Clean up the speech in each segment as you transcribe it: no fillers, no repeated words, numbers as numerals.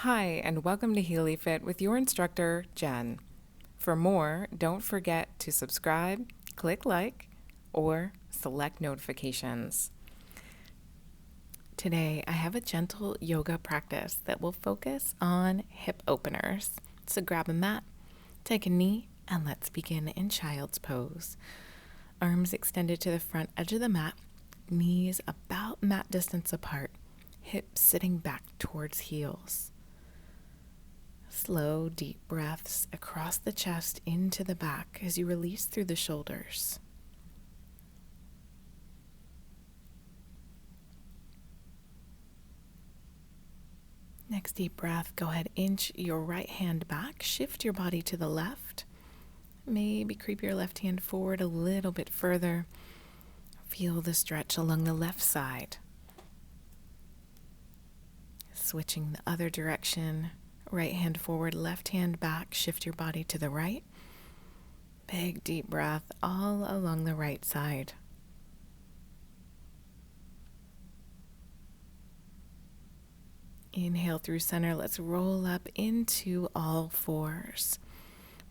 Hi, and welcome to Healy Fit with your instructor, Jen. For more, don't forget to subscribe, click like, or select notifications. Today, I have a gentle yoga practice that will focus on hip openers. So grab a mat, take a knee, and let's begin in child's pose. Arms extended to the front edge of the mat, knees about mat distance apart, hips sitting back towards heels. Slow, deep breaths across the chest into the back as you release through the shoulders. Next deep breath, go ahead, inch your right hand back, shift your body to the left. Maybe creep your left hand forward a little bit further. Feel the stretch along the left side. Switching the other direction, right hand forward, left hand back, shift your body to the right. Big deep breath all along the right side. Inhale through center. Let's roll up into all fours.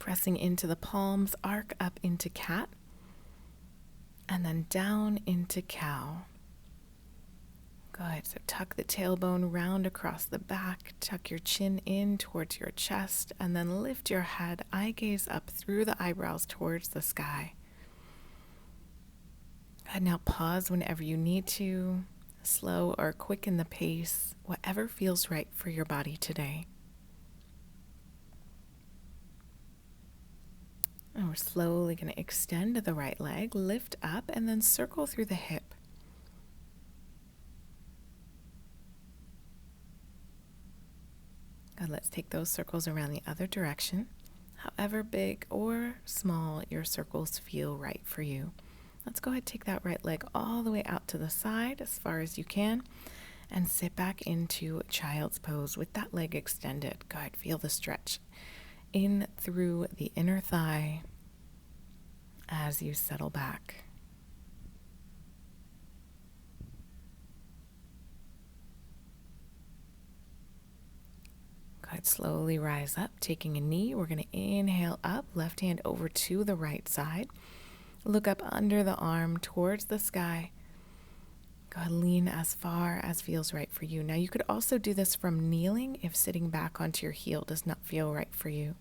Pressing into the palms, arc up into cat, and then down into cow. Good. So tuck the tailbone round across the back, tuck your chin in towards your chest, and then lift your head, eye gaze up through the eyebrows towards the sky. Good. Now pause whenever you need to. Slow or quicken the pace, whatever feels right for your body today. And we're slowly going to extend the right leg, lift up, and then circle through the hip. Good, let's take those circles around the other direction. However big or small your circles feel right for you. Let's go ahead and take that right leg all the way out to the side as far as you can and sit back into child's pose with that leg extended. Good, feel the stretch in through the inner thigh as you settle back. Good, slowly rise up, taking a knee. We're going to inhale up, left hand over to the right side. Look up under the arm towards the sky. Go ahead, lean as far as feels right for you. Now you could also do this from kneeling if sitting back onto your heel does not feel right for you.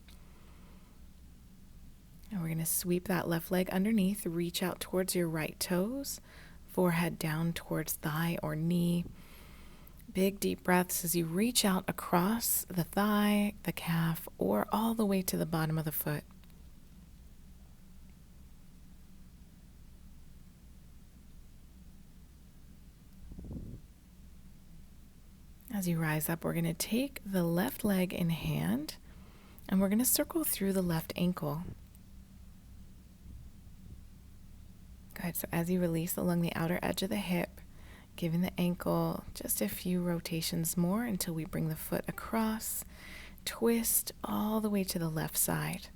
And we're going to sweep that left leg underneath, reach out towards your right toes, forehead down towards thigh or knee. Big deep breaths as you reach out across the thigh, the calf, or all the way to the bottom of the foot. As you rise up, we're going to take the left leg in hand and we're going to circle through the left ankle. Good. So as you release along the outer edge of the hip, giving the ankle just a few rotations more until we bring the foot across, twist all the way to the left side.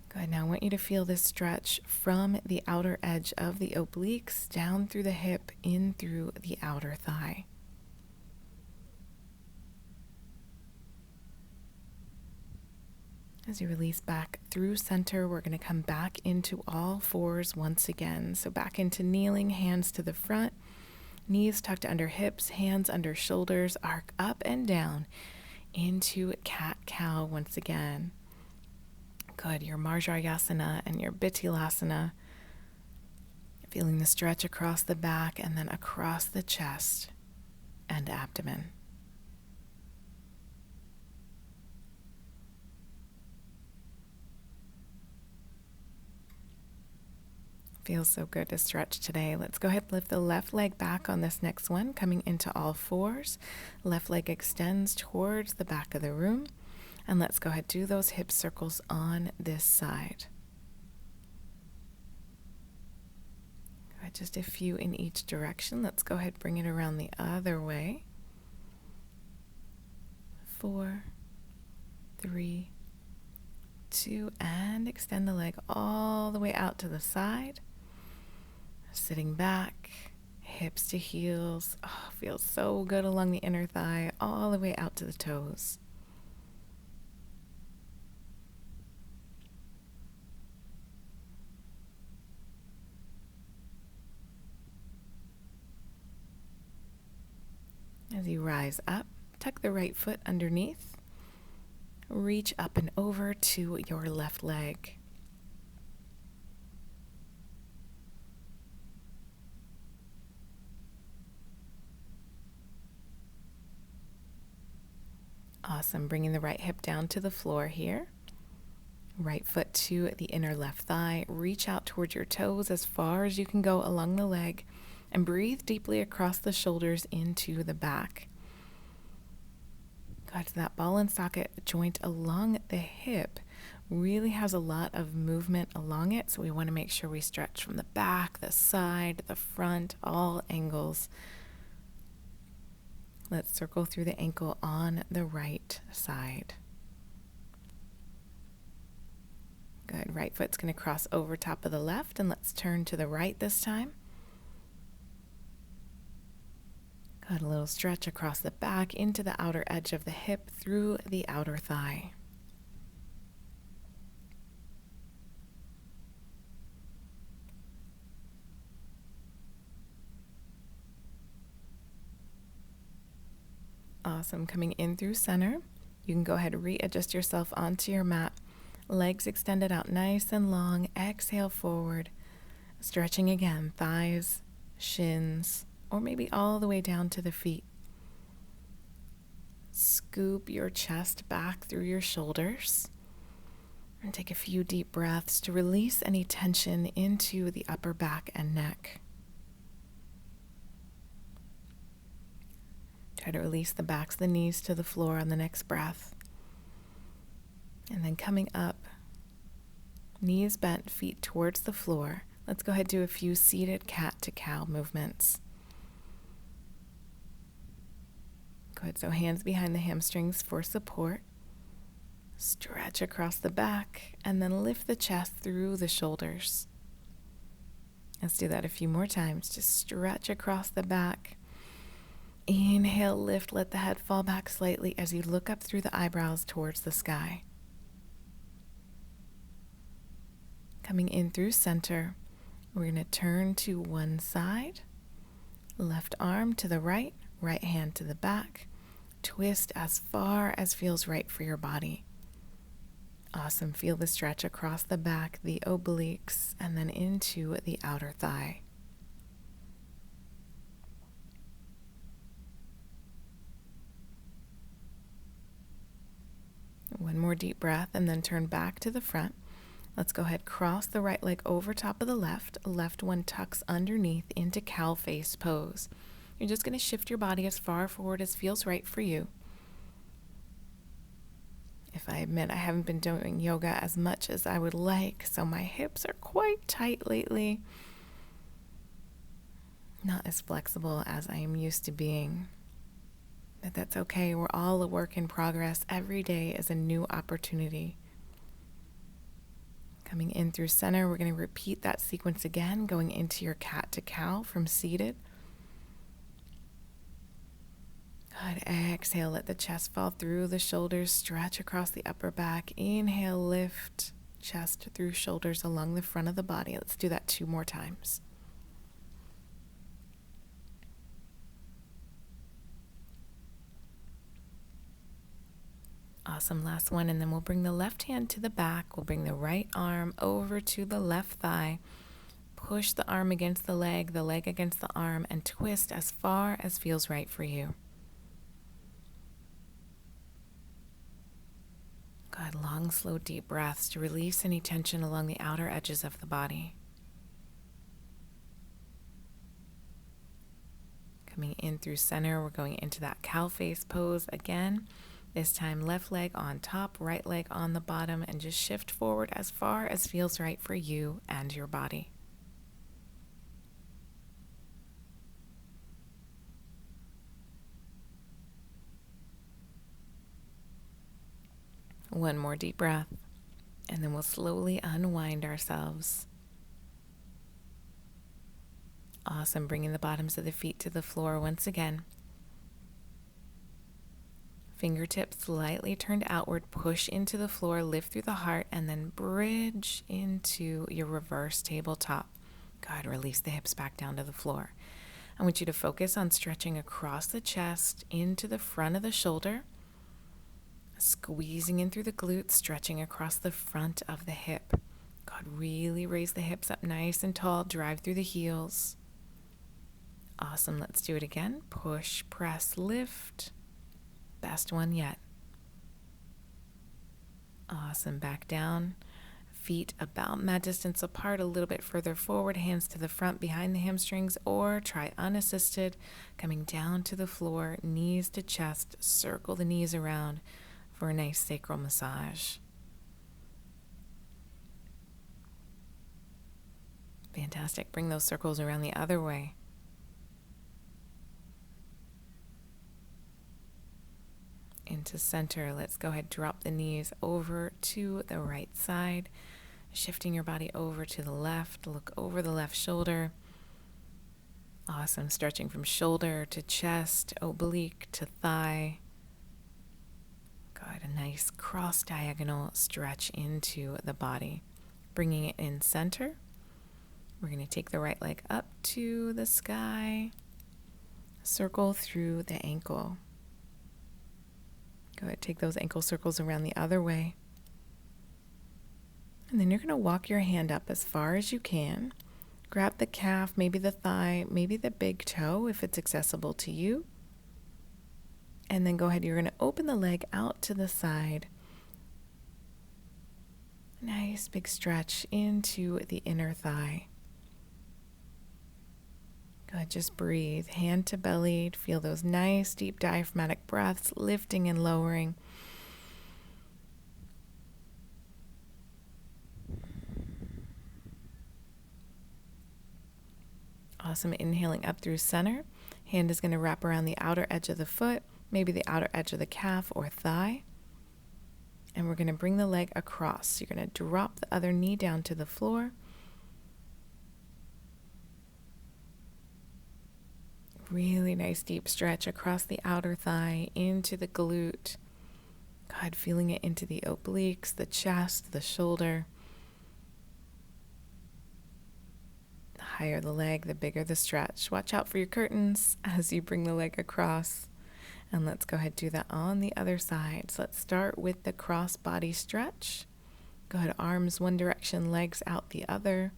Good. Now I want you to feel this stretch from the outer edge of the obliques down through the hip, in through the outer thigh. As you release back through center, we're going to come back into all fours once again. So back into kneeling, hands to the front, knees tucked under hips, hands under shoulders, arc up and down into cat-cow once again. Good, your Marjarayasana and your Bittilasana. Feeling the stretch across the back and then across the chest and abdomen. Feels so good to stretch today. Let's go ahead and lift the left leg back on this next one, coming into all fours. Left leg extends towards the back of the room. And let's go ahead and do those hip circles on this side. Good, just a few in each direction. Let's go ahead and bring it around the other way. 4, 3, 2, and extend the leg all the way out to the side. Sitting back, hips to heels. Oh, feels so good along the inner thigh, all the way out to the toes. As you rise up, tuck the right foot underneath. Reach up and over to your left leg. Awesome. Bringing the right hip down to the floor here. Right foot to the inner left thigh. Reach out towards your toes as far as you can go along the leg and breathe deeply across the shoulders into the back. Got to that ball and socket joint along the hip. Really has a lot of movement along it, so we want to make sure we stretch from the back, the side, the front, all angles. Let's circle through the ankle on the right side. Good. Right foot's going to cross over top of the left, and let's turn to the right this time. Got a little stretch across the back into the outer edge of the hip through the outer thigh. Awesome. Coming in through center, you can go ahead and readjust yourself onto your mat. Legs extended out nice and long. Exhale forward. Stretching again, thighs, shins, or maybe all the way down to the feet. Scoop your chest back through your shoulders. And take a few deep breaths to release any tension into the upper back and neck. Try to release the backs of the knees to the floor on the next breath. And then coming up, knees bent, feet towards the floor. Let's go ahead and do a few seated cat to cow movements. Good, so hands behind the hamstrings for support. Stretch across the back and then lift the chest through the shoulders. Let's do that a few more times. Just stretch across the back. Inhale, lift, let the head fall back slightly as you look up through the eyebrows towards the sky. Coming in through center, we're going to turn to one side, left arm to the right, right hand to the back. Twist as far as feels right for your body. Awesome. Feel the stretch across the back, the obliques, and then into the outer thigh. One more deep breath and then turn back to the front. Let's go ahead, cross the right leg over top of the left. Left one tucks underneath into cow face pose. You're just going to shift your body as far forward as feels right for you. If I admit, I haven't been doing yoga as much as I would like, so my hips are quite tight lately. Not as flexible as I am used to being. But that's okay. We're all a work in progress. Every day is a new opportunity. Coming in through center, we're going to repeat that sequence again, going into your cat to cow from seated. Good. Exhale, let the chest fall through the shoulders, stretch across the upper back. Inhale, lift chest through shoulders along the front of the body. Let's do that 2 more times. Awesome. Last one, and then we'll bring the left hand to the back. We'll bring the right arm over to the left thigh. Push the arm against the leg against the arm, and twist as far as feels right for you. Good. Long, slow, deep breaths to release any tension along the outer edges of the body. Coming in through center, we're going into that cow face pose again. This time, left leg on top, right leg on the bottom, and just shift forward as far as feels right for you and your body. One more deep breath, and then we'll slowly unwind ourselves. Awesome. Bringing the bottoms of the feet to the floor once again. Fingertips slightly turned outward, push into the floor, lift through the heart, and then bridge into your reverse tabletop. Good. Release the hips back down to the floor. I want you to focus on stretching across the chest into the front of the shoulder, squeezing in through the glutes, stretching across the front of the hip. God, really raise the hips up nice and tall, drive through the heels. Awesome. Let's do it again. Push, press, lift. Best one yet. Awesome. Back down. Feet about mat distance apart, a little bit further forward, hands to the front behind the hamstrings, or try unassisted, coming down to the floor, knees to chest, circle the knees around for a nice sacral massage. Fantastic. Bring those circles around the other way. Into center. Let's go ahead, drop the knees over to the right side, shifting your body over to the left. Look over the left shoulder. Awesome. Stretching from shoulder to chest, oblique to thigh. Good. A nice cross diagonal stretch into the body. Bringing it in center. We're going to take the right leg up to the sky. Circle through the ankle. Go ahead, take those ankle circles around the other way. And then you're going to walk your hand up as far as you can. Grab the calf, maybe the thigh, maybe the big toe if it's accessible to you. And then go ahead, you're going to open the leg out to the side. Nice big stretch into the inner thigh. Go ahead, just breathe, hand to belly. Feel those nice deep diaphragmatic breaths, lifting and lowering. Awesome. Inhaling up through center. Hand is going to wrap around the outer edge of the foot, maybe the outer edge of the calf or thigh. And we're going to bring the leg across. You're going to drop the other knee down to the floor. Really nice deep stretch across the outer thigh, into the glute. God, feeling it into the obliques, the chest, the shoulder. The higher the leg, the bigger the stretch. Watch out for your curtains as you bring the leg across. And let's go ahead and do that on the other side. So let's start with the cross body stretch. Go ahead, arms one direction, legs out the other.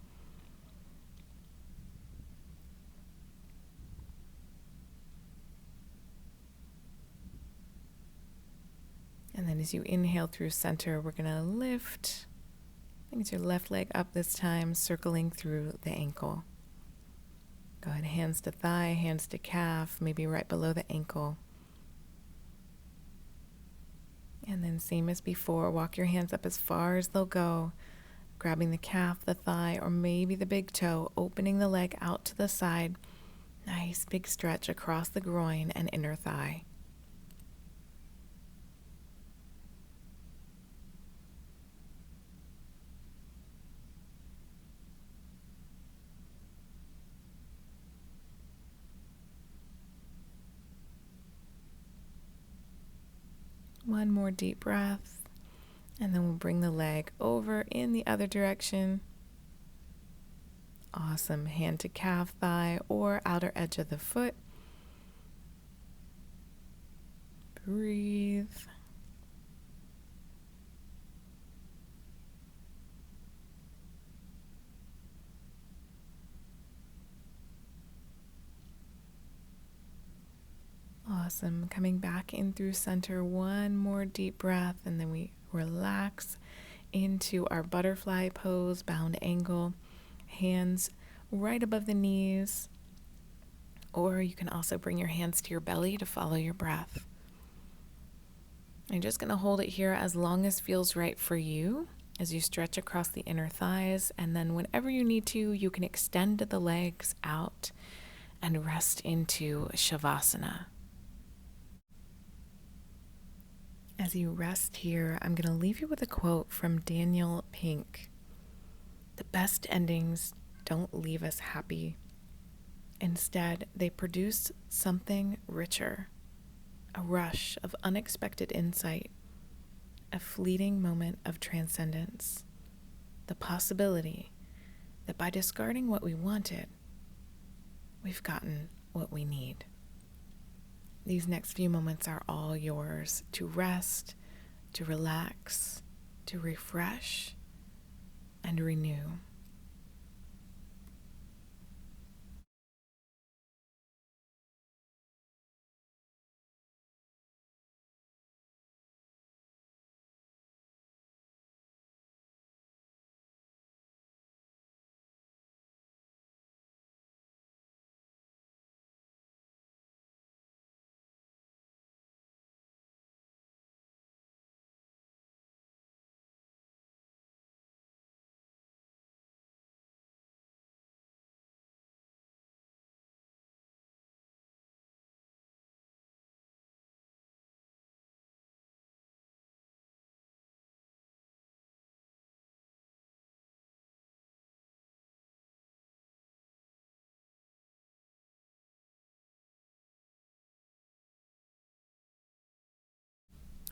And then as you inhale through center, we're going to lift. I think it's your left leg up this time, circling through the ankle. Go ahead, hands to thigh, hands to calf, maybe right below the ankle. And then same as before, walk your hands up as far as they'll go, grabbing the calf, the thigh, or maybe the big toe, opening the leg out to the side. Nice big stretch across the groin and inner thigh. One more deep breath, and then we'll bring the leg over in the other direction. Awesome. Hand to calf, thigh, or outer edge of the foot. Breathe. Awesome. Coming back in through center, one more deep breath, and then we relax into our butterfly pose, bound angle, hands right above the knees, or you can also bring your hands to your belly to follow your breath. I'm just going to hold it here as long as feels right for you as you stretch across the inner thighs, and then whenever you need to, you can extend the legs out and rest into Shavasana. As you rest here, I'm going to leave you with a quote from Daniel Pink. The best endings don't leave us happy. Instead, they produce something richer, a rush of unexpected insight, a fleeting moment of transcendence, the possibility that by discarding what we wanted, we've gotten what we need. These next few moments are all yours to rest, to relax, to refresh, and renew.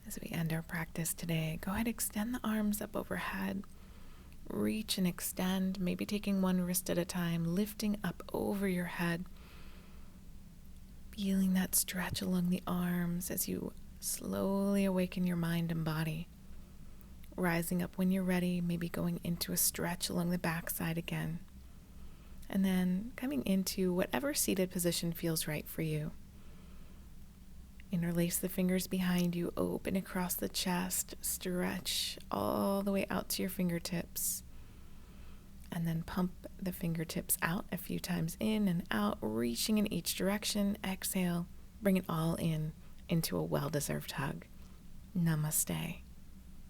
As we end our practice today, go ahead, extend the arms up overhead. Reach and extend, maybe taking one wrist at a time, lifting up over your head. Feeling that stretch along the arms as you slowly awaken your mind and body. Rising up when you're ready, maybe going into a stretch along the backside again. And then coming into whatever seated position feels right for you. Interlace the fingers behind you, open across the chest, stretch all the way out to your fingertips. And then pump the fingertips out a few times in and out, reaching in each direction. Exhale, bring it all in into a well-deserved hug. Namaste.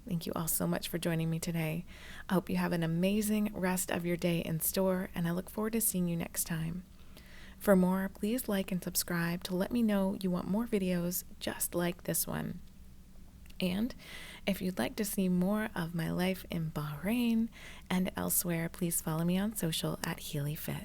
Thank you all so much for joining me today. I hope you have an amazing rest of your day in store, and I look forward to seeing you next time. For more, please like and subscribe to let me know you want more videos just like this one. And if you'd like to see more of my life in Bahrain and elsewhere, please follow me on social at HealyFit.